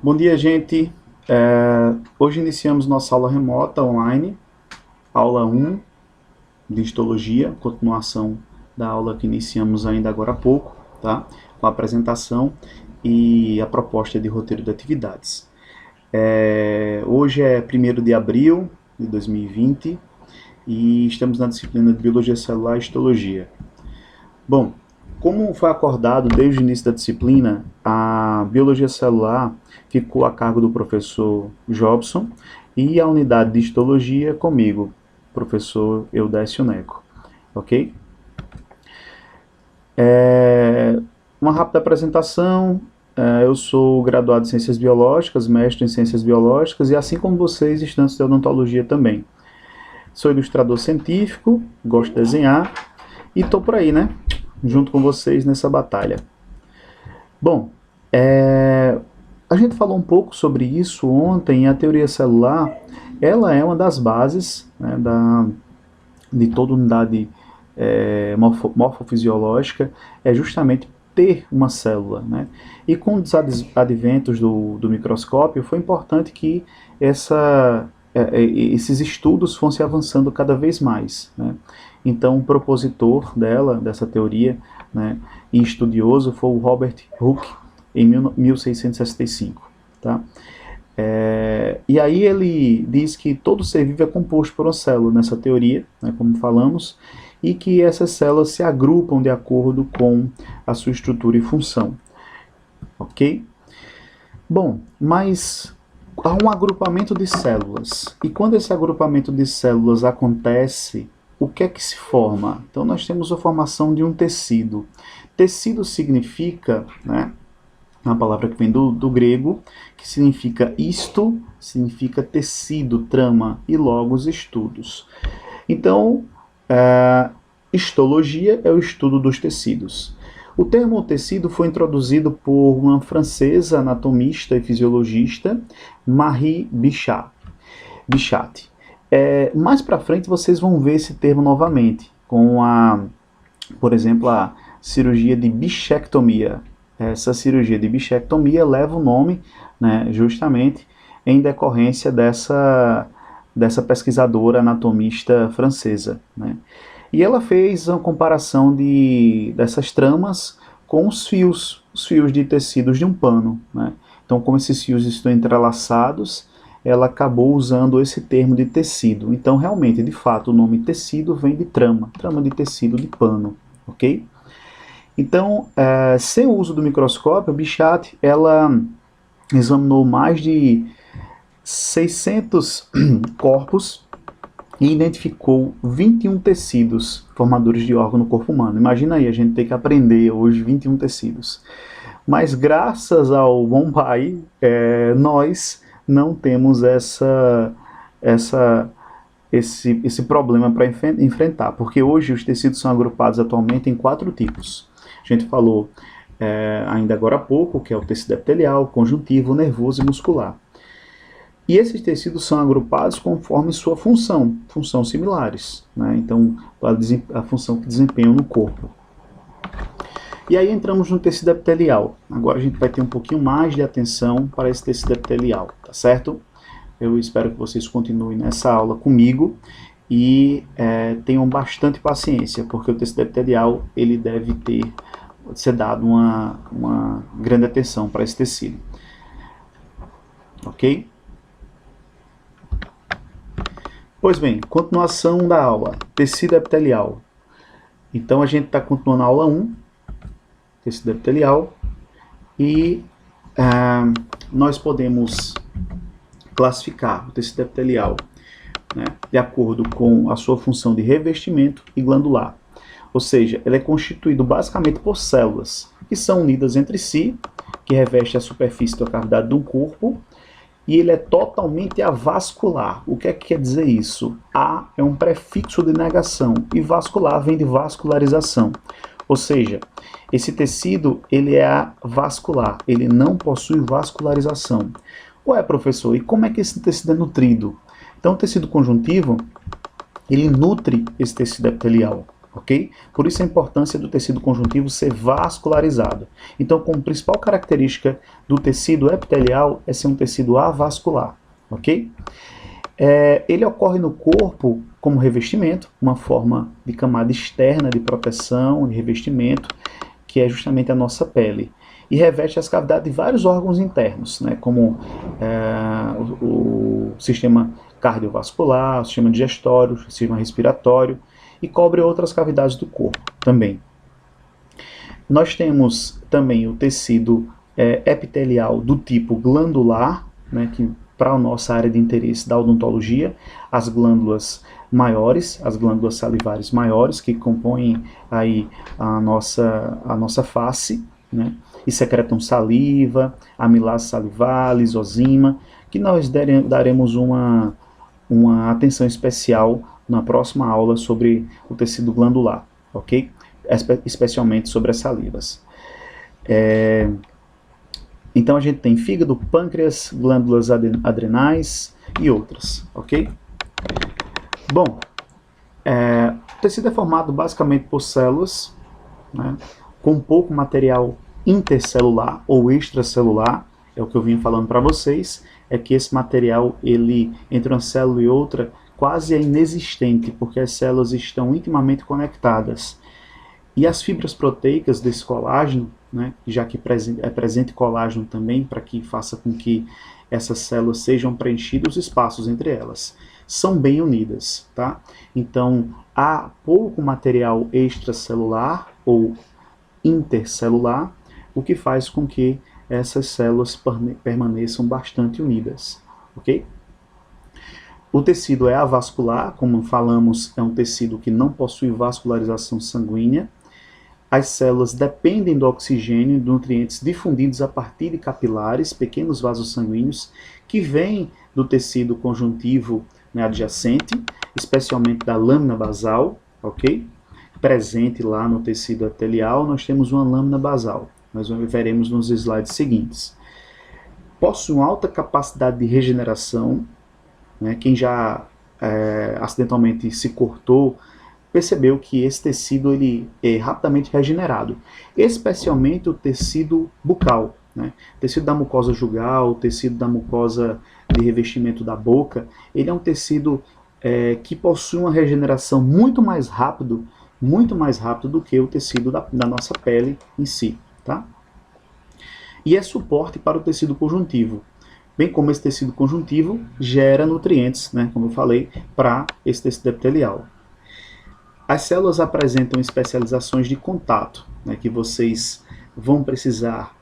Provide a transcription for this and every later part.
Bom dia, gente. Hoje iniciamos nossa aula remota online, aula 1 de histologia, continuação da aula que iniciamos ainda agora há pouco, tá? Com a apresentação e a proposta de roteiro de atividades. Hoje é 1º de abril de 2020 e estamos na disciplina de Biologia Celular e Histologia. Bom, como foi acordado desde o início da disciplina, a Biologia Celular ficou a cargo do professor Jobson e a unidade de Histologia comigo, professor Eudécio Neco, ok? Uma rápida apresentação. Eu sou graduado em Ciências Biológicas, mestre em Ciências Biológicas e, assim como vocês, estudante de Odontologia também. Sou ilustrador científico, gosto de desenhar e estou por aí, né? Junto com vocês nessa batalha. Bom, a gente falou um pouco sobre isso ontem. A teoria celular, ela é uma das bases, né, de toda unidade morfofisiológica, é justamente ter uma célula, né? E com os adventos do microscópio, foi importante que esses estudos fossem avançando cada vez mais, né? Então, o propositor dessa teoria, né, e estudioso foi o Robert Hooke, em 1665. Tá? E aí ele diz que todo ser vivo é composto por uma célula nessa teoria, né, como falamos, e que essas células se agrupam de acordo com a sua estrutura e função. Ok? Bom, mas há um agrupamento de células. E quando esse agrupamento de células acontece, o que é que se forma? Então nós temos a formação de um tecido. Tecido significa, né, uma palavra que vem do grego, que significa isto, significa tecido, trama, e logos, estudos. Então, histologia é o estudo dos tecidos. O termo tecido foi introduzido por uma francesa anatomista e fisiologista, Marie Bichat. Mais para frente vocês vão ver esse termo novamente, com por exemplo, a cirurgia de bichectomia. Essa cirurgia de bichectomia leva o nome, né, justamente em decorrência dessa pesquisadora anatomista francesa, né? E ela fez uma comparação dessas tramas com os fios de tecidos de um pano, né? Então, como esses fios estão entrelaçados, ela acabou usando esse termo de tecido. Então, realmente, de fato, o nome tecido vem de trama de tecido de pano, ok? Então, sem o uso do microscópio, a Bichat, ela examinou mais de 600 corpos e identificou 21 tecidos formadores de órgão no corpo humano. Imagina aí, a gente tem que aprender hoje 21 tecidos. Mas graças ao bom pai, nós não temos esse problema para enfrentar, porque hoje os tecidos são agrupados atualmente em 4 tipos. A gente falou ainda agora há pouco, que é o tecido epitelial, conjuntivo, nervoso e muscular. E esses tecidos são agrupados conforme sua função similares, né? Então, a função que desempenham no corpo. E aí entramos no tecido epitelial. Agora a gente vai ter um pouquinho mais de atenção para esse tecido epitelial, tá certo? Eu espero que vocês continuem nessa aula comigo e tenham bastante paciência, porque o tecido epitelial ele deve ser dado uma grande atenção para esse tecido. Ok? Pois bem, continuação da aula, tecido epitelial. Então a gente está continuando a aula 1, tecido epitelial, e nós podemos classificar o tecido epitelial, né, de acordo com a sua função de revestimento e glandular. Ou seja, ele é constituído basicamente por células que são unidas entre si, que revestem a superfície da cavidade do corpo, e ele é totalmente avascular. O que é que quer dizer isso? A é um prefixo de negação e vascular vem de vascularização. Ou seja, esse tecido ele é avascular, ele não possui vascularização. Ué, professor, e como é que esse tecido é nutrido? Então, o tecido conjuntivo, ele nutre esse tecido epitelial. ok? Por isso a importância do tecido conjuntivo ser vascularizado. Então, como principal característica do tecido epitelial é ser um tecido avascular, ok? Ele ocorre no corpo como revestimento, uma forma de camada externa de proteção e revestimento, que é justamente a nossa pele. E reveste as cavidades de vários órgãos internos, né, como o sistema cardiovascular, o sistema digestório, o sistema respiratório, e cobre outras cavidades do corpo também. Nós temos também o tecido epitelial do tipo glandular, né, que para a nossa área de interesse da odontologia, as glândulas maiores, as glândulas salivares maiores, que compõem aí a nossa face, né, e secretam saliva, amilase salivar, lisozima, que nós daremos uma atenção especial na próxima aula sobre o tecido glandular, ok? Especialmente sobre as salivas. Então a gente tem fígado, pâncreas, glândulas adrenais e outras, ok? Bom, o tecido é formado basicamente por células, né, com pouco material intercelular ou extracelular. É o que eu vim falando para vocês, é que esse material, ele, entre uma célula e outra, quase é inexistente, porque as células estão intimamente conectadas. E as fibras proteicas desse colágeno, né, já que é presente colágeno também, para que faça com que essas células sejam preenchidos os espaços entre elas, são bem unidas, tá? Então, há pouco material extracelular ou intercelular, o que faz com que essas células permaneçam bastante unidas, ok? O tecido é avascular, como falamos, é um tecido que não possui vascularização sanguínea. As células dependem do oxigênio e de nutrientes difundidos a partir de capilares, pequenos vasos sanguíneos, que vêm do tecido conjuntivo, né, adjacente, especialmente da lâmina basal, ok? Presente lá no tecido epitelial, nós temos uma lâmina basal. Nós veremos nos slides seguintes. Possui uma alta capacidade de regeneração, né? Quem já acidentalmente se cortou, percebeu que esse tecido ele é rapidamente regenerado, especialmente o tecido bucal, né? O tecido da mucosa jugal, o tecido da mucosa de revestimento da boca, ele é um tecido que possui uma regeneração muito mais rápido do que o tecido da nossa pele em si, tá? E é suporte para o tecido conjuntivo, bem como esse tecido conjuntivo gera nutrientes, né, como eu falei, para esse tecido epitelial. As células apresentam especializações de contato, né, que vocês vão precisar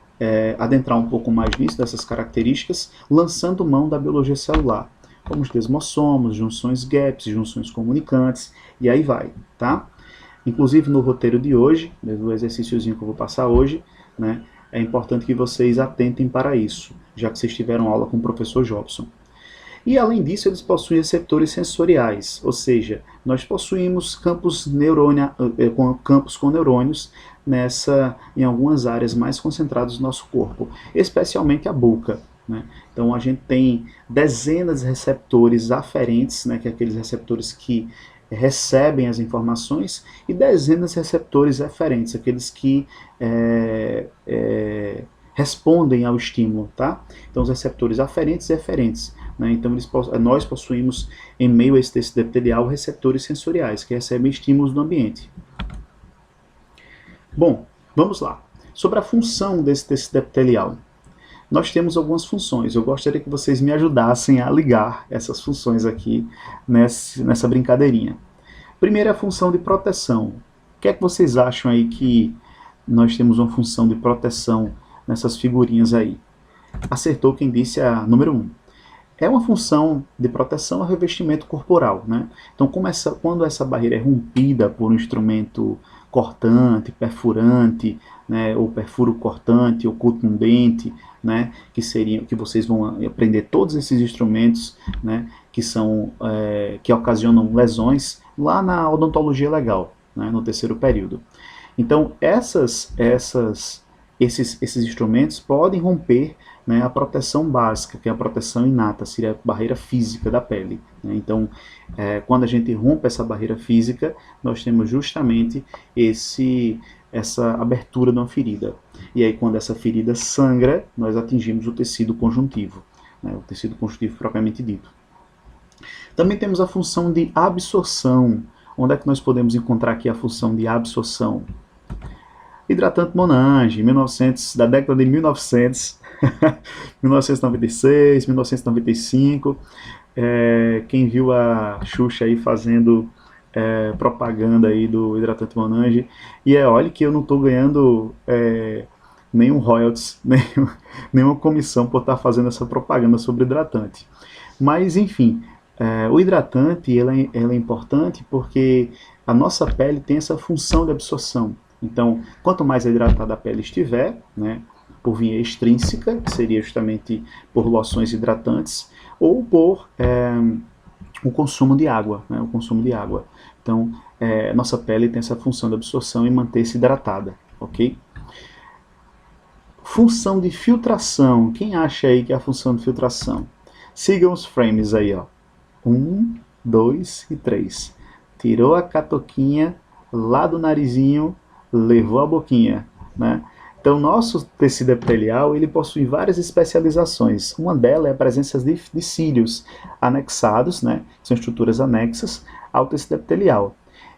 adentrar um pouco mais nisso, dessas características, lançando mão da biologia celular, como os desmossomos, junções gaps, junções comunicantes, e aí vai, tá? Inclusive no roteiro de hoje, do exercíciozinho que eu vou passar hoje, né, é importante que vocês atentem para isso, já que vocês tiveram aula com o professor Jobson. E além disso, eles possuem receptores sensoriais, ou seja, nós possuímos campos com neurônios em algumas áreas mais concentradas do nosso corpo, especialmente a boca, né? Então a gente tem dezenas de receptores aferentes, né, que é aqueles receptores que recebem as informações, e dezenas de receptores eferentes, aqueles que respondem ao estímulo, tá? Então os receptores aferentes e eferentes, né? Então nós possuímos, em meio a esse tecido epitelial, receptores sensoriais, que recebem estímulos do ambiente. Bom, vamos lá. Sobre a função desse tecido epitelial. Nós temos algumas funções. Eu gostaria que vocês me ajudassem a ligar essas funções aqui nessa brincadeirinha. Primeiro é a função de proteção. O que é que vocês acham aí que nós temos uma função de proteção nessas figurinhas aí? Acertou quem disse a número 1. É uma função de proteção ao revestimento corporal, né? Então, quando essa barreira é rompida por um instrumento cortante, perfurante, né, ou perfuro cortante ou contundente, né, que vocês vão aprender todos esses instrumentos, né, que ocasionam lesões lá na odontologia legal, né, no terceiro período. Então essas esses instrumentos podem romper, né, a proteção básica, que é a proteção inata, seria a barreira física da pele, né? Então, quando a gente rompe essa barreira física, nós temos justamente essa abertura de uma ferida. E aí, quando essa ferida sangra, nós atingimos o tecido conjuntivo, né, o tecido conjuntivo propriamente dito. Também temos a função de absorção. Onde é que nós podemos encontrar aqui a função de absorção? Hidratante Monange, da década de 1900, 1996, 1995. Quem viu a Xuxa aí fazendo propaganda aí do hidratante Monange, e olha que eu não estou ganhando nenhum royalties, nenhuma comissão por estar fazendo essa propaganda sobre hidratante. Mas, enfim, o hidratante ele é importante porque a nossa pele tem essa função de absorção. Então, quanto mais hidratada a pele estiver, né, por via extrínseca, que seria justamente por loções hidratantes, ou por o consumo de água, né, o consumo de água. Então, nossa pele tem essa função de absorção e manter-se hidratada, ok? Função de filtração. Quem acha aí que é a função de filtração? Sigam os frames aí, ó. 1, 2 e 3. Tirou a catoquinha lá do narizinho, levou a boquinha, né? Então, nosso tecido epitelial ele possui várias especializações. Uma delas é a presença de cílios anexados, né? São estruturas anexas ao tecido epitelial.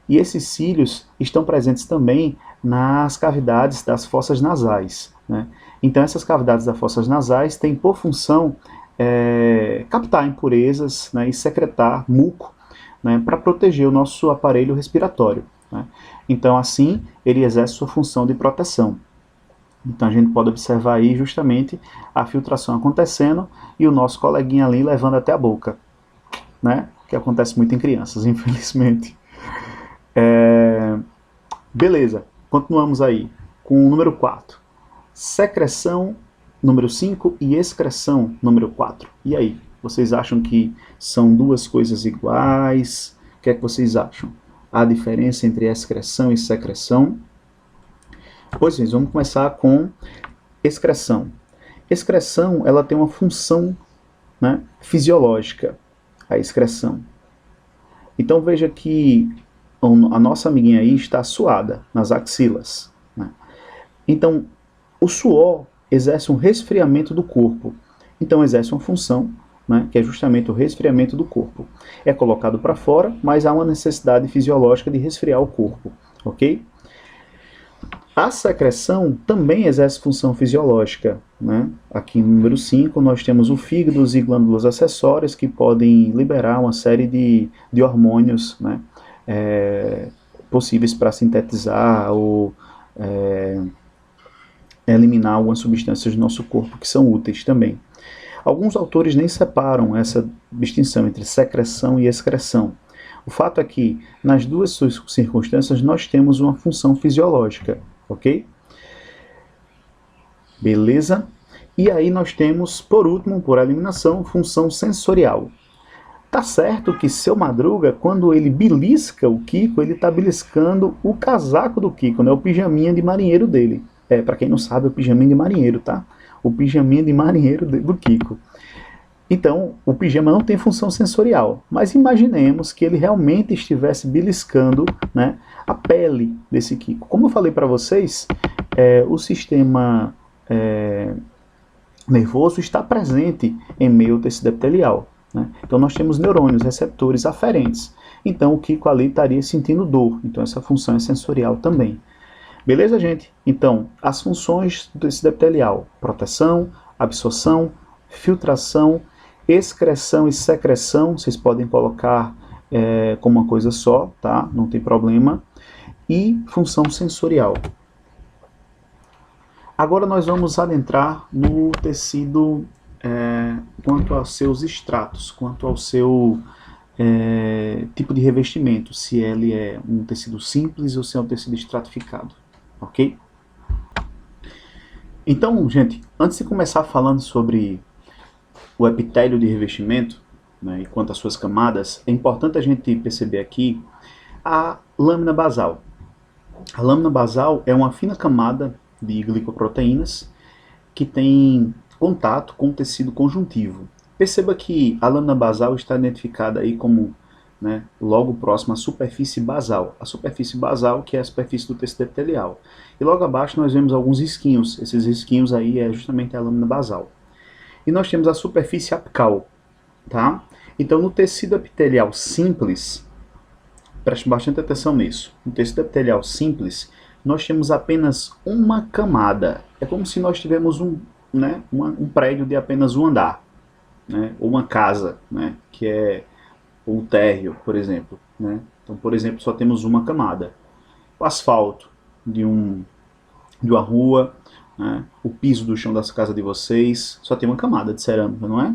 E esses cílios estão presentes também nas cavidades das fossas nasais, né? Então, essas cavidades das fossas nasais têm por função captar impurezas, né, e secretar muco, né, para proteger o nosso aparelho respiratório, né? Então, assim, ele exerce sua função de proteção. Então, a gente pode observar aí justamente a filtração acontecendo e o nosso coleguinha ali levando até a boca, né? Que acontece muito em crianças, infelizmente. Beleza, continuamos aí com o número 4. Secreção, número 5, e excreção, número 4. E aí, vocês acham que são duas coisas iguais? O que é que vocês acham? Há diferença entre excreção e secreção? Pois bem, vamos começar com excreção. Excreção, ela tem uma função, né, fisiológica, a excreção. Então veja que a nossa amiguinha aí está suada nas axilas, né? Então, o suor exerce um resfriamento do corpo. Então exerce uma função, né, que é justamente o resfriamento do corpo. É colocado para fora, mas há uma necessidade fisiológica de resfriar o corpo, ok? A secreção também exerce função fisiológica, né? Aqui no número 5 nós temos o fígado e glândulas acessórias que podem liberar uma série de hormônios, né, possíveis para sintetizar ou eliminar algumas substâncias do nosso corpo que são úteis também. Alguns autores nem separam essa distinção entre secreção e excreção. O fato é que, nas duas circunstâncias, nós temos uma função fisiológica, ok? Beleza? E aí nós temos, por último, por eliminação, função sensorial. Tá certo que seu Madruga, quando ele belisca o Kiko, ele está beliscando o casaco do Kiko, né? O pijaminha de marinheiro dele. Para quem não sabe, é o pijaminha de marinheiro, tá? O pijaminha de marinheiro do Kiko. Então, o pijama não tem função sensorial, mas imaginemos que ele realmente estivesse beliscando, né, a pele desse Kiko. Como eu falei para vocês, o sistema nervoso está presente em meio ao tecido epitelial, né? Então nós temos neurônios, receptores aferentes. Então o Kiko ali estaria sentindo dor, então essa função é sensorial também. Beleza, gente? Então, as funções do tecido epitelial: proteção, absorção, filtração, excreção e secreção, vocês podem colocar como uma coisa só, tá? Não tem problema. E função sensorial. Agora nós vamos adentrar no tecido quanto aos seus estratos, quanto ao seu tipo de revestimento, se ele é um tecido simples ou se é um tecido estratificado, ok? Então, gente, antes de começar falando sobre o epitélio de revestimento, né, e quanto às suas camadas, é importante a gente perceber aqui a lâmina basal. A lâmina basal é uma fina camada de glicoproteínas que tem contato com o tecido conjuntivo. Perceba que a lâmina basal está identificada aí como, né, logo próximo à superfície basal. A superfície basal, que é a superfície do tecido epitelial. E logo abaixo nós vemos alguns risquinhos. Esses risquinhos aí é justamente a lâmina basal. E nós temos a superfície apical, tá? Então no tecido epitelial simples, preste bastante atenção nisso. No tecido epitelial simples, nós temos apenas uma camada. É como se nós tivéssemos um prédio de apenas um andar, né? Ou uma casa, né? Que é um térreo, por exemplo. Né? Então, por exemplo, só temos uma camada. O asfalto de uma rua, né? O piso do chão da casa de vocês, só tem uma camada de cerâmica, não é?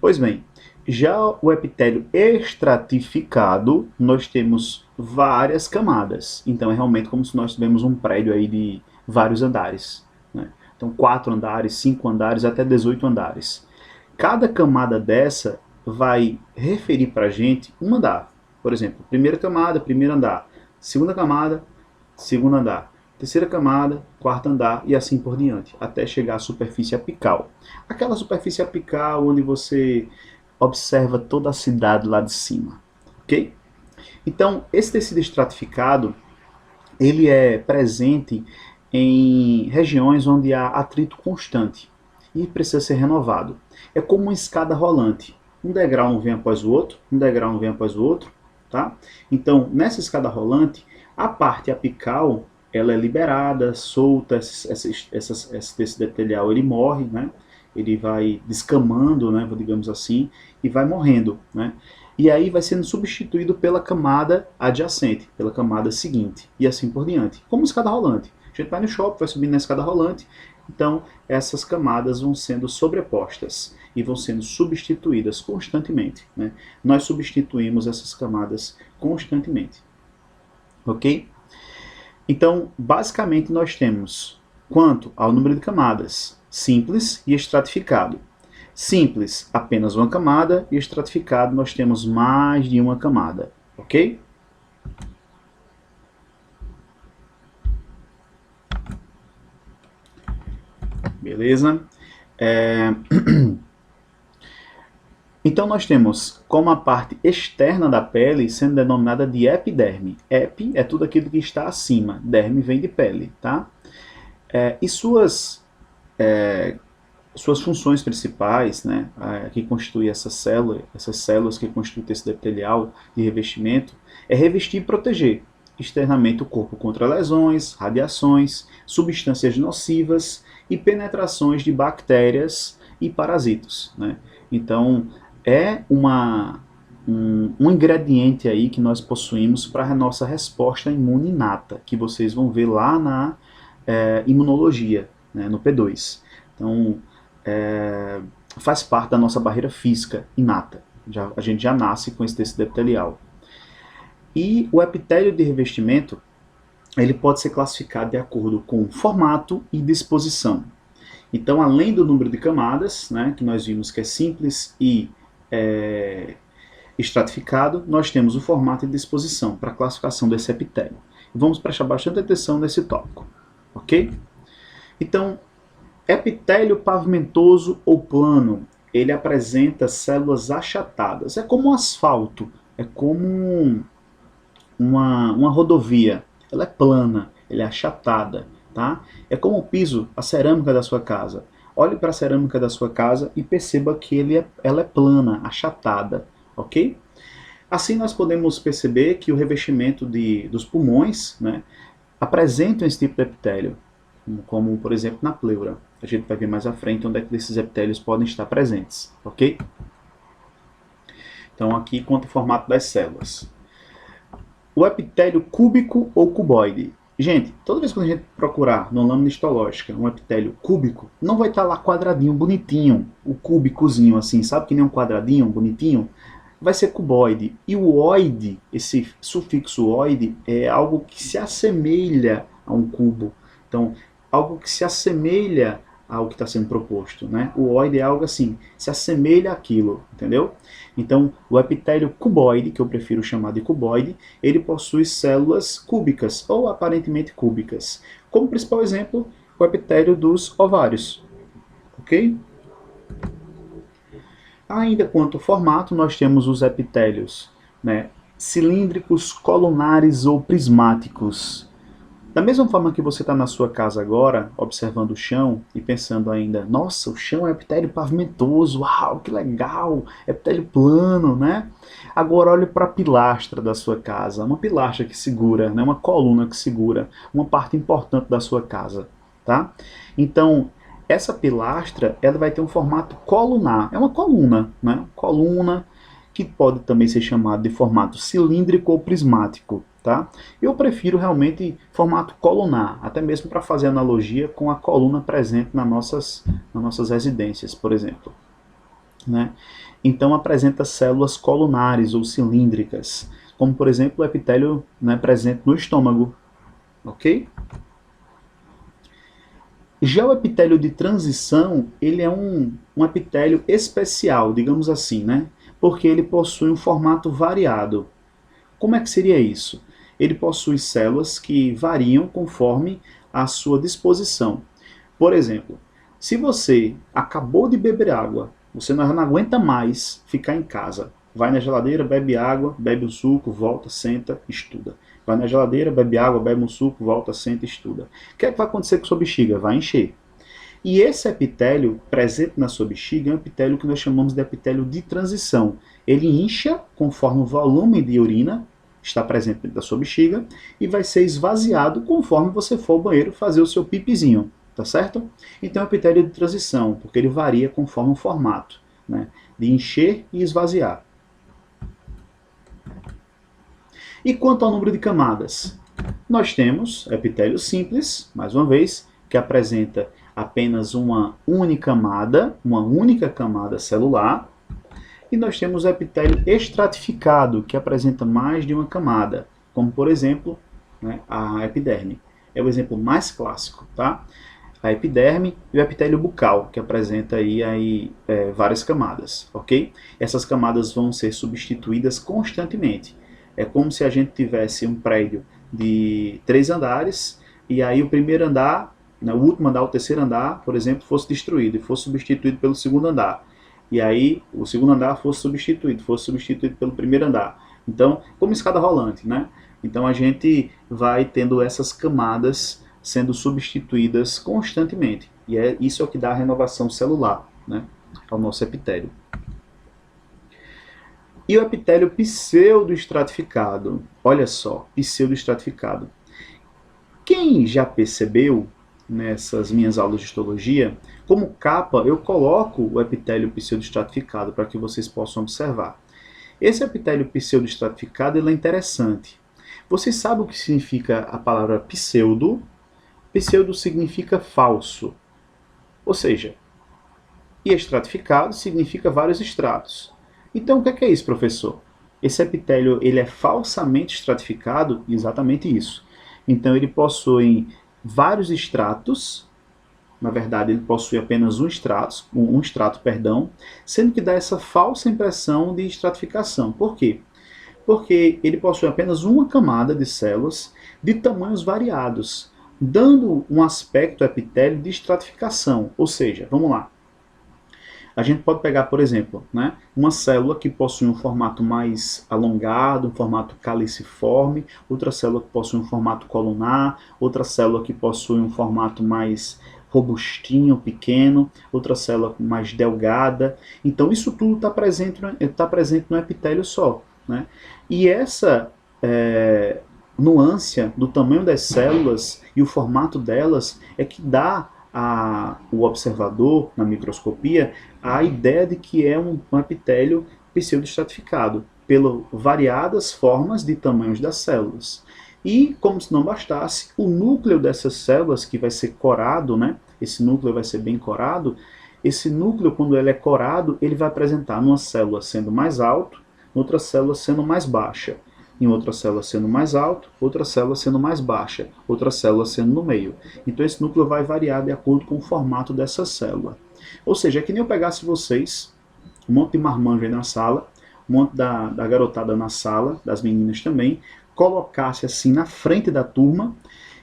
Pois bem, já o epitélio estratificado, nós temos várias camadas. Então é realmente como se nós tivéssemos um prédio aí de vários andares. Né? Então 4 andares, 5 andares, até 18 andares. Cada camada dessa vai referir para a gente um andar. Por exemplo, primeira camada, primeiro andar. Segunda camada, segundo andar. Terceira camada, quarto andar e assim por diante, até chegar à superfície apical. Aquela superfície apical onde você observa toda a cidade lá de cima, ok? Então, esse tecido estratificado, ele é presente em regiões onde há atrito constante e precisa ser renovado. É como uma escada rolante. Um degrau não vem após o outro, um degrau não vem após o outro, tá? Então, nessa escada rolante, a parte apical ela é liberada, solta, esse tecido epitelial ele morre, né? Ele vai descamando, né, digamos assim, e vai morrendo, né? E aí vai sendo substituído pela camada adjacente, pela camada seguinte, e assim por diante, como escada rolante. A gente vai no shopping, vai subindo na escada rolante, então essas camadas vão sendo sobrepostas e vão sendo substituídas constantemente, né? Nós substituímos essas camadas constantemente, ok? Então, basicamente, nós temos, quanto ao número de camadas, simples e estratificado. Simples, apenas uma camada, e estratificado, nós temos mais de uma camada, ok? Beleza? Então nós temos como a parte externa da pele sendo denominada de epiderme. Epi é tudo aquilo que está acima, derme vem de pele, tá? E suas funções principais, né, que constituem essas células que constituem o tecido epitelial de revestimento, é revestir e proteger externamente o corpo contra lesões, radiações, substâncias nocivas e penetrações de bactérias e parasitos, né? Então, é um ingrediente aí que nós possuímos para a nossa resposta imune inata, que vocês vão ver lá na imunologia, né, no P2. Então, faz parte da nossa barreira física inata. A gente já nasce com esse tecido epitelial. E o epitélio de revestimento, ele pode ser classificado de acordo com formato e disposição. Então, além do número de camadas, né, que nós vimos que é simples e estratificado, nós temos o formato e disposição para a classificação desse epitélio. Vamos prestar bastante atenção nesse tópico, ok? Então, epitélio pavimentoso ou plano, ele apresenta células achatadas. É como um asfalto, é como uma rodovia. Ela é plana, ela é achatada, tá? É como o piso, a cerâmica da sua casa. Olhe para a cerâmica da sua casa e perceba que ela é plana, achatada, ok? Assim nós podemos perceber que o revestimento dos pulmões, né, apresentam esse tipo de epitélio, como por exemplo na pleura. A gente vai ver mais à frente onde é que esses epitélios podem estar presentes, ok? Então aqui conta o formato das células. O epitélio cúbico ou cuboide. Gente, toda vez que a gente procurar na lâmina histológica um epitélio cúbico, não vai estar lá quadradinho, bonitinho, o cúbicozinho assim, sabe que nem um quadradinho, bonitinho? Vai ser cuboide. E o oide, esse sufixo oide, é algo que se assemelha a um cubo. Então, algo que se assemelha ao que está sendo proposto, né? O oide é algo assim, se assemelha àquilo, entendeu? Então, o epitélio cuboide, que eu prefiro chamar de cuboide, ele possui células cúbicas, ou aparentemente cúbicas, Como principal exemplo, o epitélio dos ovários. Ok? Ainda quanto ao formato, nós temos os epitélios, né, cilíndricos, colunares ou prismáticos. Da mesma forma que você está na sua casa agora, observando o chão e pensando ainda, nossa, o chão é epitélio pavimentoso, uau, que legal, epitélio plano, né? Agora olhe para a pilastra da sua casa, uma pilastra que segura, né, uma coluna que segura uma parte importante da sua casa, tá? Então, essa pilastra, ela vai ter um formato colunar, é uma coluna, né? Coluna que pode também ser chamada de formato cilíndrico ou prismático, tá? Eu prefiro realmente formato colunar, até mesmo para fazer analogia com a coluna presente nas nossas residências, por exemplo, né? Então apresenta células colunares ou cilíndricas, como por exemplo o epitélio, né, presente no estômago, ok? Já o epitélio de transição, ele é um epitélio especial, digamos assim, né? Porque ele possui um formato variado. Como é que seria isso? Ele possui células que variam conforme a sua disposição. Por exemplo, se você acabou de beber água, você não aguenta mais ficar em casa. Vai na geladeira, bebe água, bebe um suco, volta, senta, estuda. Vai na geladeira, bebe água, bebe um suco, volta, senta, estuda. O que é que vai acontecer com sua bexiga? Vai encher. E esse epitélio presente na sua bexiga é um epitélio que nós chamamos de epitélio de transição. Ele incha conforme o volume de urina está presente dentro da sua bexiga e vai ser esvaziado conforme você for ao banheiro fazer o seu pipizinho, tá certo? Então é um epitélio de transição, porque ele varia conforme o formato, né? De encher e esvaziar. E quanto ao número de camadas? Nós temos epitélio simples, mais uma vez, que apresenta apenas uma única camada celular, e nós temos o epitélio estratificado, que apresenta mais de uma camada, como por exemplo, né, a epiderme. É o exemplo mais clássico, tá? A epiderme e o epitélio bucal, que apresenta aí várias camadas, ok? Essas camadas vão ser substituídas constantemente. É como se a gente tivesse um prédio de 3 andares, e aí o primeiro andar, né, o último andar, o terceiro andar, por exemplo, fosse destruído e fosse substituído pelo segundo andar. E aí o segundo andar fosse substituído pelo primeiro andar. Então, como escada rolante, né? Então a gente vai tendo essas camadas sendo substituídas constantemente. E isso é o que dá a renovação celular, né, ao nosso epitélio. E o epitélio pseudoestratificado. Olha só, pseudoestratificado. Quem já percebeu nessas minhas aulas de histologia, como capa eu coloco o epitélio pseudoestratificado para que vocês possam observar. Esse epitélio pseudoestratificado ele é interessante. Vocês sabem o que significa a palavra pseudo? Pseudo significa falso. Ou seja, e estratificado significa vários estratos. Então o que é isso, professor? Esse epitélio ele é falsamente estratificado? Exatamente isso. Então ele possui vários estratos, na verdade ele possui apenas um extrato, sendo que dá essa falsa impressão de estratificação. Por quê? Porque ele possui apenas uma camada de células de tamanhos variados, dando um aspecto epitélio de estratificação. Ou seja, vamos lá. A gente pode pegar, por exemplo, né, uma célula que possui um formato mais alongado, um formato caliciforme, outra célula que possui um formato colunar, outra célula que possui um formato mais robustinho, pequeno, outra célula mais delgada. Então isso tudo está presente no epitélio só, né? E essa nuance do tamanho das células e o formato delas é que dá o observador, na microscopia, a ideia de que é um epitélio pseudoestratificado, pelas variadas formas de tamanhos das células. E, como se não bastasse, o núcleo dessas células, que vai ser corado, né? Esse núcleo vai ser bem corado. Esse núcleo, quando ele é corado, ele vai apresentar uma célula sendo mais alto, outra célula sendo mais baixa. Em outra célula sendo mais alto, outra célula sendo mais baixa, outra célula sendo no meio. Então esse núcleo vai variar de acordo com o formato dessa célula. Ou seja, é que nem eu pegasse vocês, um monte de marmanjo aí na sala, um monte da garotada na sala, das meninas também, colocasse assim na frente da turma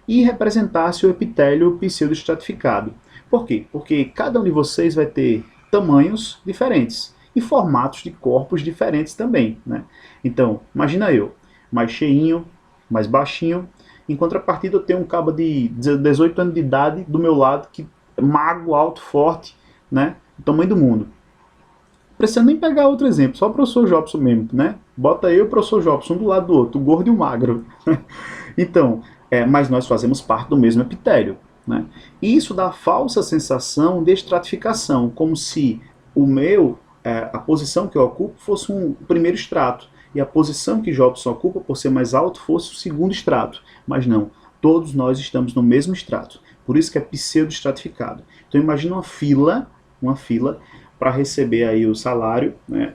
e representasse o epitélio pseudoestratificado. Por quê? Porque cada um de vocês vai ter tamanhos diferentes e formatos de corpos diferentes também, né? Então, imagina eu, mais cheinho, mais baixinho, em contrapartida eu tenho um cabo de 18 anos de idade do meu lado, que é magro, alto, forte, né? O tamanho do mundo. Não precisa nem pegar outro exemplo, só o professor Jobson mesmo, né? Bota eu e o professor Jobson um do lado do outro, o gordo e o magro. Então, mas nós fazemos parte do mesmo epitélio, né? E isso dá a falsa sensação de estratificação, como se a posição que eu ocupo fosse um primeiro estrato, e a posição que Jobson ocupa, por ser mais alto, fosse o segundo estrato. Mas não, todos nós estamos no mesmo estrato. Por isso que é pseudo-estratificado. Então imagina uma fila para receber aí o salário, né?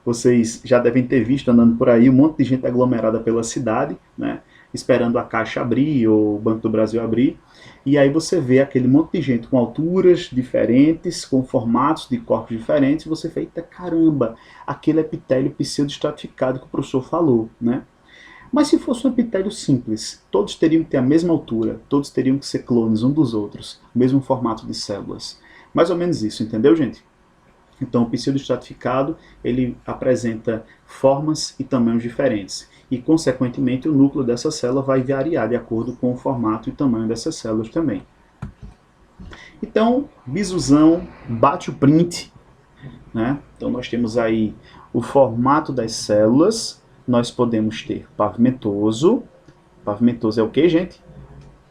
Vocês já devem ter visto andando por aí um monte de gente aglomerada pela cidade, né? Esperando a Caixa abrir ou o Banco do Brasil abrir. E aí você vê aquele monte de gente com alturas diferentes, com formatos de corpos diferentes, e você fala, eita caramba, aquele epitélio pseudo-estratificado que o professor falou, né? Mas se fosse um epitélio simples, todos teriam que ter a mesma altura, todos teriam que ser clones um dos outros, mesmo formato de células. Mais ou menos isso, entendeu, gente? Então, o pseudoestratificado, ele apresenta formas e tamanhos diferentes. E, consequentemente, o núcleo dessa célula vai variar de acordo com o formato e tamanho dessas células também. Então, bisuzão, bate o print, né? Então, nós temos aí o formato das células. Nós podemos ter pavimentoso. Pavimentoso é o que, gente?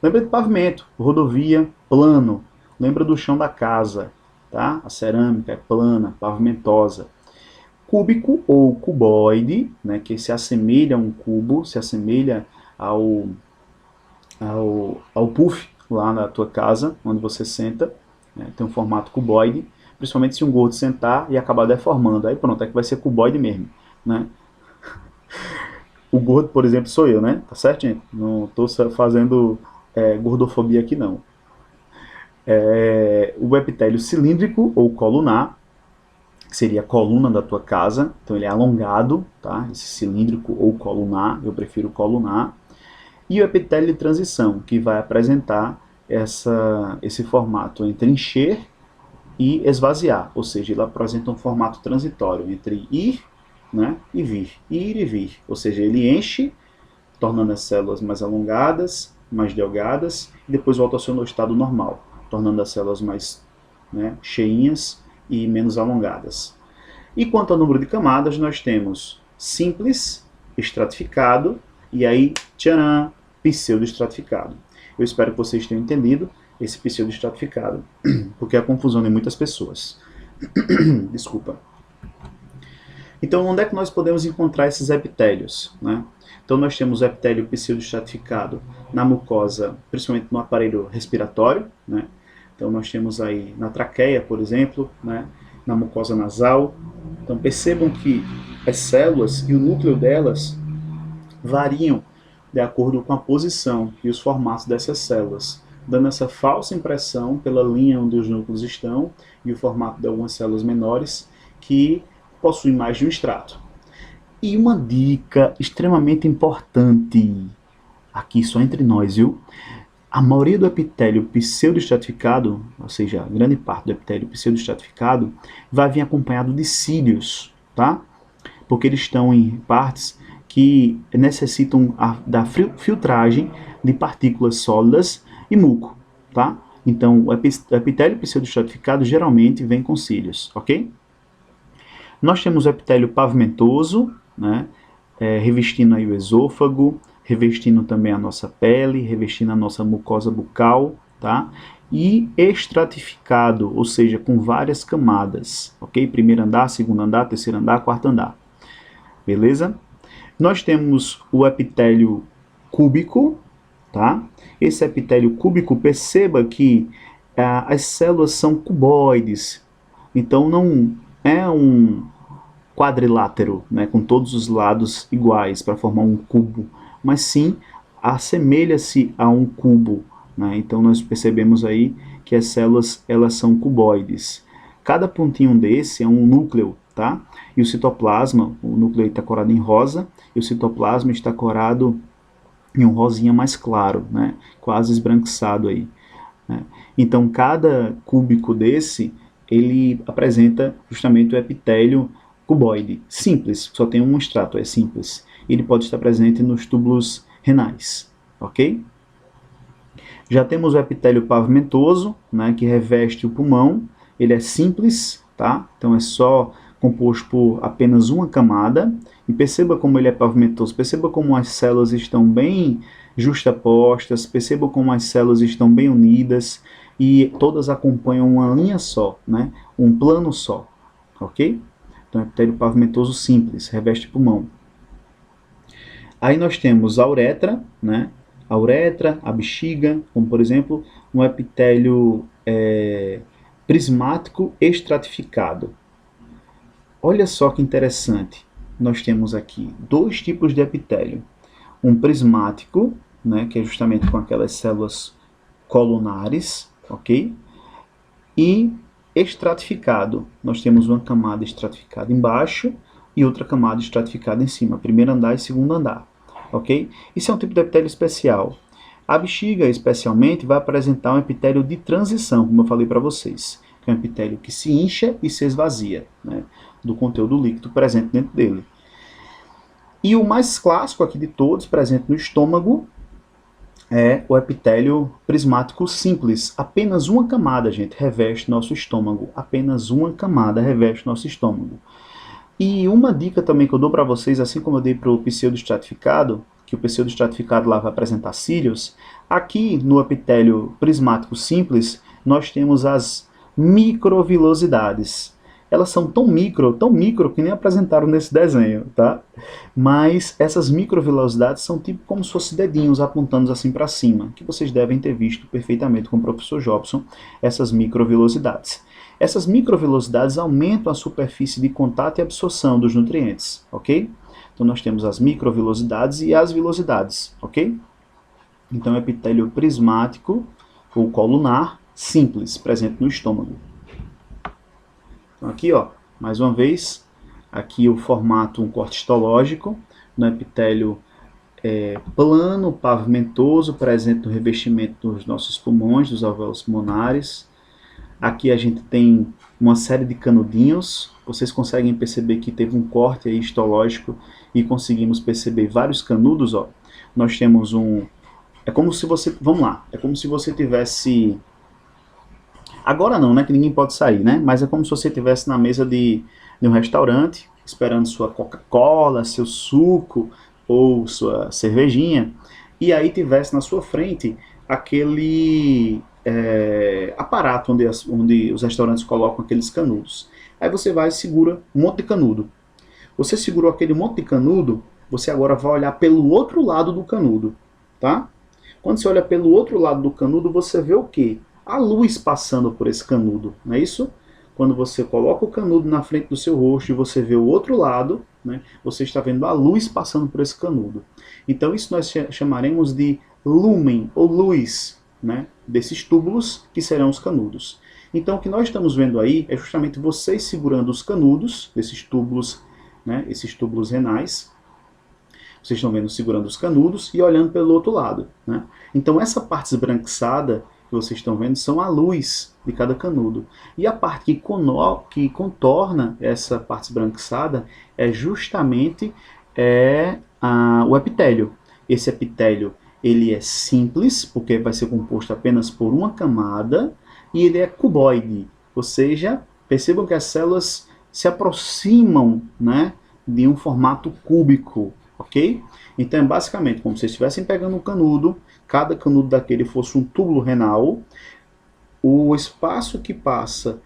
Lembra de pavimento, rodovia, plano. Lembra do chão da casa. Tá? A cerâmica é plana, pavimentosa. Cúbico ou cuboide, né, que se assemelha a um cubo, se assemelha ao puff lá na tua casa, onde você senta, né, tem um formato cuboide, principalmente se um gordo sentar e acabar deformando, aí pronto, é que vai ser cuboide mesmo, né? O gordo, por exemplo, sou eu, né? Tá certo, gente? Não estou fazendo gordofobia aqui, não. O epitélio cilíndrico ou colunar, que seria a coluna da tua casa, então ele é alongado, tá? Esse cilíndrico ou colunar, eu prefiro colunar. E o epitélio de transição, que vai apresentar esse formato entre encher e esvaziar, ou seja, ele apresenta um formato transitório entre ir, né, e vir, ir e vir, ou seja, ele enche, tornando as células mais alongadas, mais delgadas, e depois volta ao seu estado normal, tornando as células mais, né, cheinhas e menos alongadas. E quanto ao número de camadas, nós temos simples, estratificado, e aí, tcharam, pseudo-estratificado. Eu espero que vocês tenham entendido esse pseudo-estratificado, porque é a confusão de muitas pessoas. Desculpa. Então, onde é que nós podemos encontrar esses epitélios, né? Então, nós temos o epitélio pseudo-estratificado na mucosa, principalmente no aparelho respiratório, né? Então, nós temos aí na traqueia, por exemplo, né? Na mucosa nasal. Então, percebam que as células e o núcleo delas variam de acordo com a posição e os formatos dessas células, dando essa falsa impressão pela linha onde os núcleos estão e o formato de algumas células menores que possuem mais de um estrato. E uma dica extremamente importante, aqui só entre nós, viu? A maioria do epitélio pseudoestratificado, ou seja, a grande parte do epitélio pseudoestratificado, vai vir acompanhado de cílios, tá? Porque eles estão em partes que necessitam da filtragem de partículas sólidas e muco, tá? Então, o epitélio pseudoestratificado geralmente vem com cílios, ok? Nós temos o epitélio pavimentoso, né, revestindo aí o esôfago, revestindo também a nossa pele, revestindo a nossa mucosa bucal, tá? E estratificado, ou seja, com várias camadas, ok? Primeiro andar, segundo andar, terceiro andar, quarto andar. Beleza? Nós temos o epitélio cúbico, tá? Esse epitélio cúbico, perceba que as células são cuboides, então não é um quadrilátero, né, com todos os lados iguais para formar um cubo, mas sim assemelha-se a um cubo, né? Então nós percebemos aí que as células elas são cuboides. Cada pontinho desse é um núcleo, tá? E o citoplasma, o núcleo está corado em rosa, e o citoplasma está corado e um rosinha mais claro, né? Quase esbranquiçado aí, né? Então, cada cúbico desse, ele apresenta justamente o epitélio cuboide, simples, só tem um extrato, é simples. Ele pode estar presente nos túbulos renais, ok? Já temos o epitélio pavimentoso, né, que reveste o pulmão. Ele é simples, tá? Então é só composto por apenas uma camada. E perceba como ele é pavimentoso, perceba como as células estão bem justapostas, perceba como as células estão bem unidas e todas acompanham uma linha só, né? Um plano só, ok? Então epitélio pavimentoso simples, reveste pulmão. Aí nós temos a uretra, né? A uretra, a bexiga, como por exemplo, um epitélio prismático estratificado. Olha só que interessante. Nós temos aqui dois tipos de epitélio. Um prismático, né, que é justamente com aquelas células colunares, ok? E estratificado. Nós temos uma camada estratificada embaixo e outra camada estratificada em cima, primeiro andar e segundo andar, ok? Isso é um tipo de epitélio especial. A bexiga, especialmente, vai apresentar um epitélio de transição, como eu falei para vocês, que é um epitélio que se incha e se esvazia, né, do conteúdo líquido presente dentro dele. E o mais clássico aqui de todos, presente no estômago, é o epitélio prismático simples. Apenas uma camada, gente, reveste nosso estômago. Apenas uma camada reveste nosso estômago. E uma dica também que eu dou para vocês, assim como eu dei para o pseudoestratificado, que o pseudoestratificado lá vai apresentar cílios, aqui no epitélio prismático simples, nós temos as microvilosidades. Elas são tão micro, que nem apresentaram nesse desenho, tá? Mas essas microvilosidades são tipo como se fossem dedinhos apontando assim para cima, que vocês devem ter visto perfeitamente com o professor Jobson, essas microvilosidades. Essas microvelocidades aumentam a superfície de contato e absorção dos nutrientes, ok? Então nós temos as microvelocidades e as velocidades, ok? Então epitélio prismático ou colunar simples, presente no estômago. Então aqui, ó, mais uma vez, aqui o formato, um corte histológico, no epitélio plano, pavimentoso, presente no revestimento dos nossos pulmões, dos alvéolos pulmonares. Aqui a gente tem uma série de canudinhos. Vocês conseguem perceber que teve um corte aí histológico e conseguimos perceber vários canudos, ó. Nós temos um... É como se você... Vamos lá. É como se você tivesse... Agora não, né? Que ninguém pode sair, né? Mas é como se você estivesse na mesa de um restaurante, esperando sua Coca-Cola, seu suco ou sua cervejinha, e aí tivesse na sua frente aquele aparato onde os restaurantes colocam aqueles canudos. Aí você vai e segura um monte de canudo. Você segurou aquele monte de canudo, você agora vai olhar pelo outro lado do canudo, tá? Quando você olha pelo outro lado do canudo, você vê o quê? A luz passando por esse canudo, não é isso? Quando você coloca o canudo na frente do seu rosto e você vê o outro lado, né, você está vendo a luz passando por esse canudo. Então isso nós chamaremos de lúmen, ou luz, né, desses túbulos que serão os canudos. Então o que nós estamos vendo aí é justamente vocês segurando os canudos desses túbulos, né, esses túbulos renais. Vocês estão vendo segurando os canudos e olhando pelo outro lado, né? Então essa parte esbranquiçada que vocês estão vendo são a luz de cada canudo. E a parte que contorna essa parte esbranquiçada é justamente o epitélio. Esse epitélio ele é simples, porque vai ser composto apenas por uma camada, e ele é cuboide, ou seja, percebam que as células se aproximam, né, de um formato cúbico, ok? Então é basicamente como se vocês estivessem pegando um canudo, cada canudo daquele fosse um túbulo renal, o espaço que passa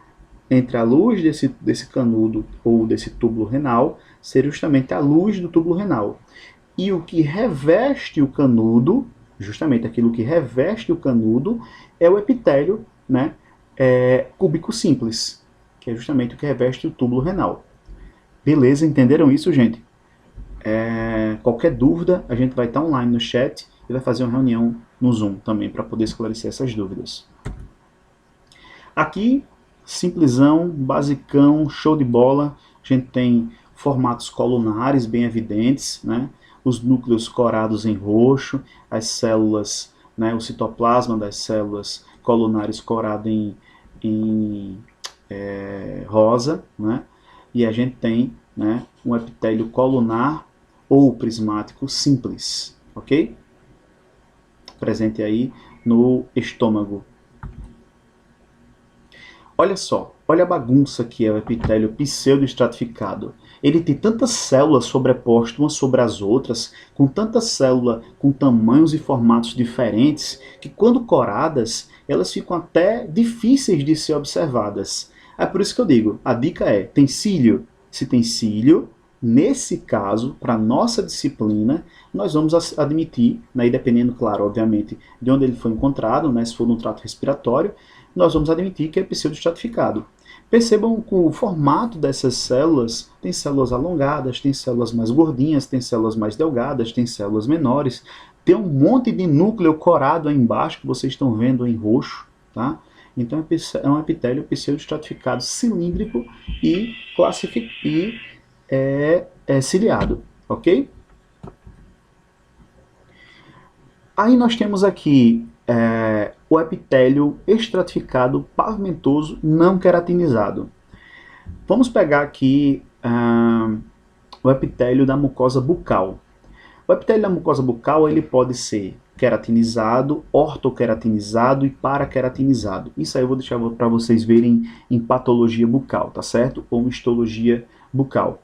entre a luz desse canudo ou desse túbulo renal seria justamente a luz do túbulo renal. E o que reveste o canudo, justamente aquilo que reveste o canudo, é o epitélio, né, cúbico simples, que é justamente o que reveste o túbulo renal. Beleza, entenderam isso, gente? Qualquer dúvida, a gente vai estar online no chat e vai fazer uma reunião no Zoom também para poder esclarecer essas dúvidas. Aqui, simplesão, basicão, show de bola. A gente tem formatos colunares bem evidentes, né? os núcleos corados em roxo, as células, né, o citoplasma das células colunares corado em rosa, né, e a gente tem, né, um epitélio colunar ou prismático simples, ok? Presente aí no estômago. Olha só, olha a bagunça que é o epitélio pseudoestratificado. Ele tem tantas células sobrepostas umas sobre as outras, com tanta célula com tamanhos e formatos diferentes, que quando coradas, elas ficam até difíceis de ser observadas. É por isso que eu digo, a dica é, tem cílio? Se tem cílio, nesse caso, para a nossa disciplina, nós vamos admitir, né, dependendo, claro, obviamente, de onde ele foi encontrado, né, se for no trato respiratório, nós vamos admitir que é pseudoestratificado. Percebam que o formato dessas células, tem células alongadas, tem células mais gordinhas, tem células mais delgadas, tem células menores, tem um monte de núcleo corado aí embaixo, que vocês estão vendo em roxo, tá? Então é um epitélio pseudoestratificado cilíndrico e ciliado, ok? Aí nós temos aqui o epitélio estratificado pavimentoso não queratinizado. Vamos pegar aqui o epitélio da mucosa bucal. O epitélio da mucosa bucal ele pode ser queratinizado, ortoqueratinizado e paraqueratinizado. Isso aí eu vou deixar para vocês verem em patologia bucal, tá certo? Ou histologia bucal.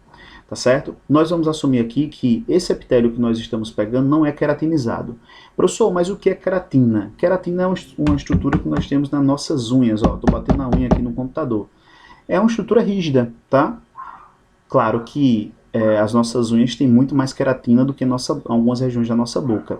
Tá certo? Nós vamos assumir aqui que esse epitélio que nós estamos pegando não é queratinizado. Professor, mas o que é queratina? Queratina é uma estrutura que nós temos nas nossas unhas. Estou batendo a unha aqui no computador. É uma estrutura rígida, tá? Claro que as nossas unhas têm muito mais queratina do que algumas regiões da nossa boca.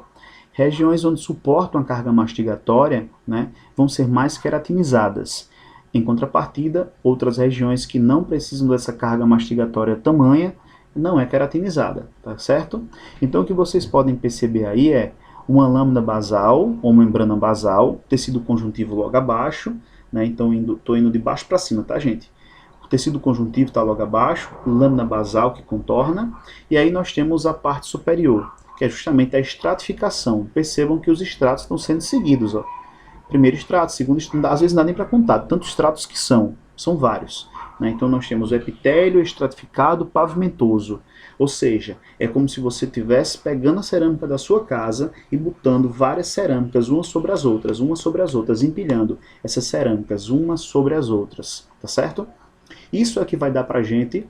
Regiões onde suportam a carga mastigatória, né, vão ser mais queratinizadas. Em contrapartida, outras regiões que não precisam dessa carga mastigatória tamanha, não é queratinizada, tá certo? Então o que vocês podem perceber aí é uma lâmina basal, ou membrana basal, tecido conjuntivo logo abaixo, né? Então estou indo de baixo para cima, tá, gente? O tecido conjuntivo está logo abaixo, lâmina basal que contorna, e aí nós temos a parte superior, que é justamente a estratificação. Percebam que os estratos estão sendo seguidos, ó. Primeiro extrato, segundo extrato, às vezes não dá nem para contar, tantos estratos que são vários. Né? Então nós temos o epitélio estratificado pavimentoso, ou seja, é como se você estivesse pegando a cerâmica da sua casa e botando várias cerâmicas umas sobre as outras, empilhando essas cerâmicas umas sobre as outras, tá certo? Isso é que vai dar para a gente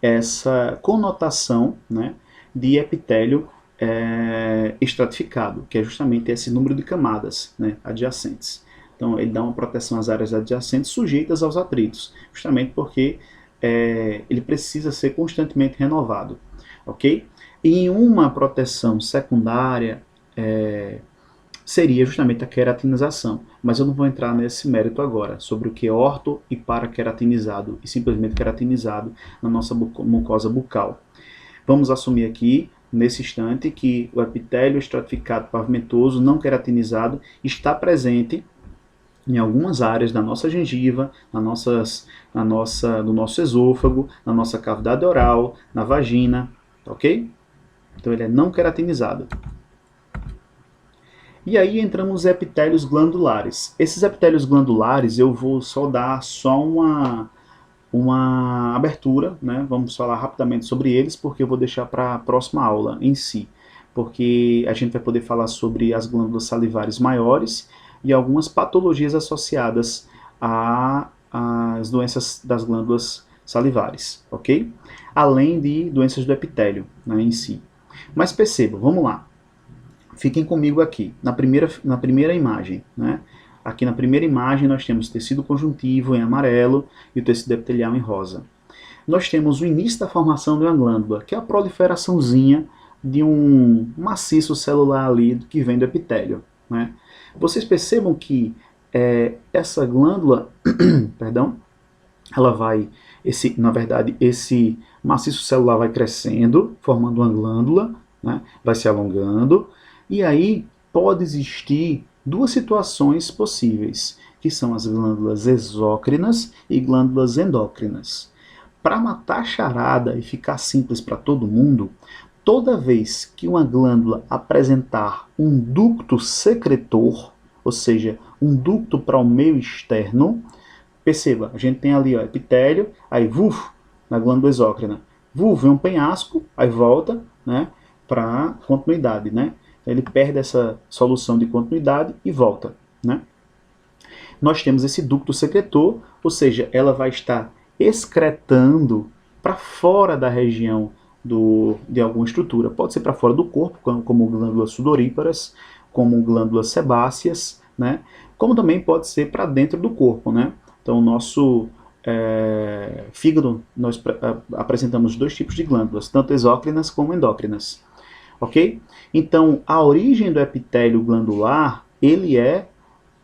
essa conotação, né, de epitélio estratificado, que é justamente esse número de camadas, né, adjacentes. Então ele dá uma proteção às áreas adjacentes sujeitas aos atritos, justamente porque ele precisa ser constantemente renovado, ok? E uma proteção secundária seria justamente a queratinização, mas eu não vou entrar nesse mérito agora, sobre o que é orto e paraqueratinizado, e simplesmente queratinizado na nossa mucosa bucal. Vamos assumir aqui, nesse instante, que o epitélio estratificado pavimentoso não queratinizado está presente em algumas áreas da nossa gengiva, no nosso esôfago, na nossa cavidade oral, na vagina, ok? Então ele é não queratinizado. E aí entramos nos epitélios glandulares. Esses epitélios glandulares eu vou só dar uma abertura, né? Vamos falar rapidamente sobre eles, porque eu vou deixar para a próxima aula em si, porque a gente vai poder falar sobre as glândulas salivares maiores e algumas patologias associadas às doenças das glândulas salivares, ok? Além de doenças do epitélio, né, em si. Mas percebam, vamos lá. Fiquem comigo aqui, na primeira imagem, né? Aqui na primeira imagem nós temos tecido conjuntivo em amarelo e o tecido epitelial em rosa. Nós temos o início da formação de uma glândula, que é a proliferaçãozinha de um maciço celular ali que vem do epitélio, né? Vocês percebam que essa glândula, perdão, ela vai, na verdade, esse maciço celular vai crescendo, formando uma glândula, né? Vai se alongando, e aí pode existir duas situações possíveis, que são as glândulas exócrinas e glândulas endócrinas. Para matar a charada e ficar simples para todo mundo, toda vez que uma glândula apresentar um ducto secretor, ou seja, um ducto para o meio externo, perceba, a gente tem ali o epitélio, aí na glândula exócrina, vem um penhasco, aí volta, né, para continuidade, né? Ele perde essa solução de continuidade e volta, né? Nós temos esse ducto secretor, ou seja, ela vai estar excretando para fora da região de alguma estrutura. Pode ser para fora do corpo, como glândulas sudoríparas, como glândulas sebáceas, né? Como também pode ser para dentro do corpo, né? Então, o nosso fígado, nós apresentamos dois tipos de glândulas, tanto exócrinas como endócrinas. Ok? Então, a origem do epitélio glandular, ele é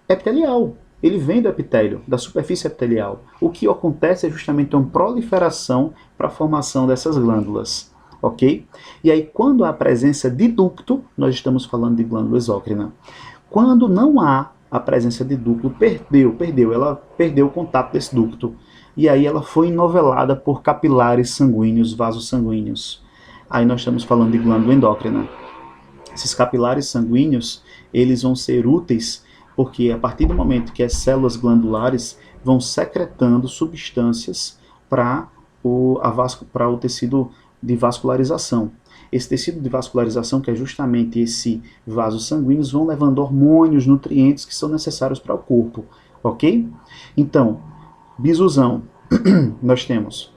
epitelial. Ele vem do epitélio, da superfície epitelial. O que acontece é justamente uma proliferação para a formação dessas glândulas. Ok? E aí, quando há a presença de ducto, nós estamos falando de glândula exócrina. Quando não há a presença de ducto, ela perdeu o contato desse ducto. E aí ela foi enovelada por capilares sanguíneos, vasos sanguíneos. Aí nós estamos falando de glândula endócrina. Esses capilares sanguíneos, eles vão ser úteis porque a partir do momento que as células glandulares vão secretando substâncias para o tecido de vascularização. Esse tecido de vascularização, que é justamente esse vasos sanguíneos, vão levando hormônios, nutrientes que são necessários para o corpo, ok? Então, bisuzão, nós temos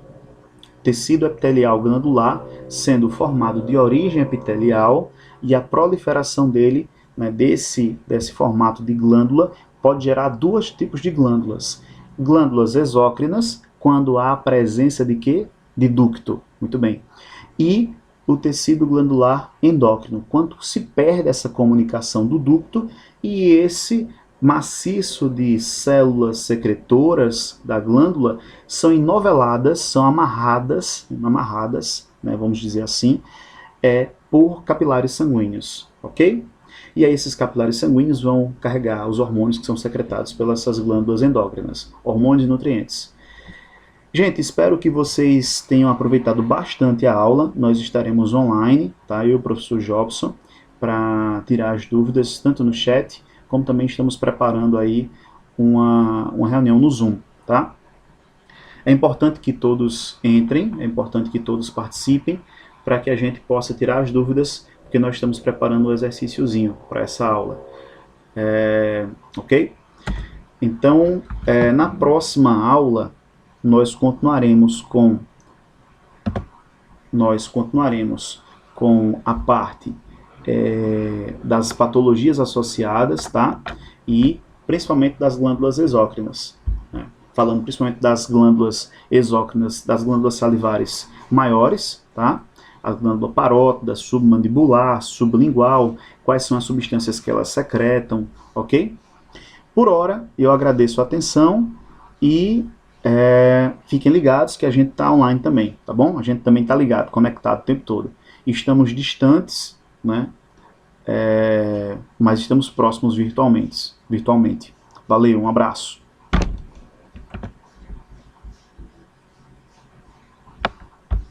tecido epitelial glandular sendo formado de origem epitelial e a proliferação dele, né, desse formato de glândula, pode gerar dois tipos de glândulas. Glândulas exócrinas, quando há a presença de quê? De ducto. Muito bem. E o tecido glandular endócrino, quando se perde essa comunicação do ducto e esse maciço de células secretoras da glândula são enoveladas, são amarradas, né, vamos dizer assim, por capilares sanguíneos, ok? E aí esses capilares sanguíneos vão carregar os hormônios que são secretados pelas glândulas endócrinas, hormônios e nutrientes. Gente, espero que vocês tenham aproveitado bastante a aula. Nós estaremos online, tá? Eu e o professor Jobson, para tirar as dúvidas, tanto no chat, como também estamos preparando aí uma reunião no Zoom, tá? É importante que todos entrem, é importante que todos participem, para que a gente possa tirar as dúvidas, porque nós estamos preparando um exercíciozinho para essa aula. Ok? Então, na próxima aula, nós continuaremos com a parte das patologias associadas, tá? E principalmente das glândulas exócrinas, né? Falando principalmente das glândulas exócrinas, das glândulas salivares maiores, tá? A glândula parótida, submandibular, sublingual, quais são as substâncias que elas secretam, ok? Por hora, eu agradeço a atenção e fiquem ligados que a gente está online também, tá bom? A gente também está ligado, conectado o tempo todo. Estamos distantes, né? Mas estamos próximos virtualmente. Valeu, um abraço.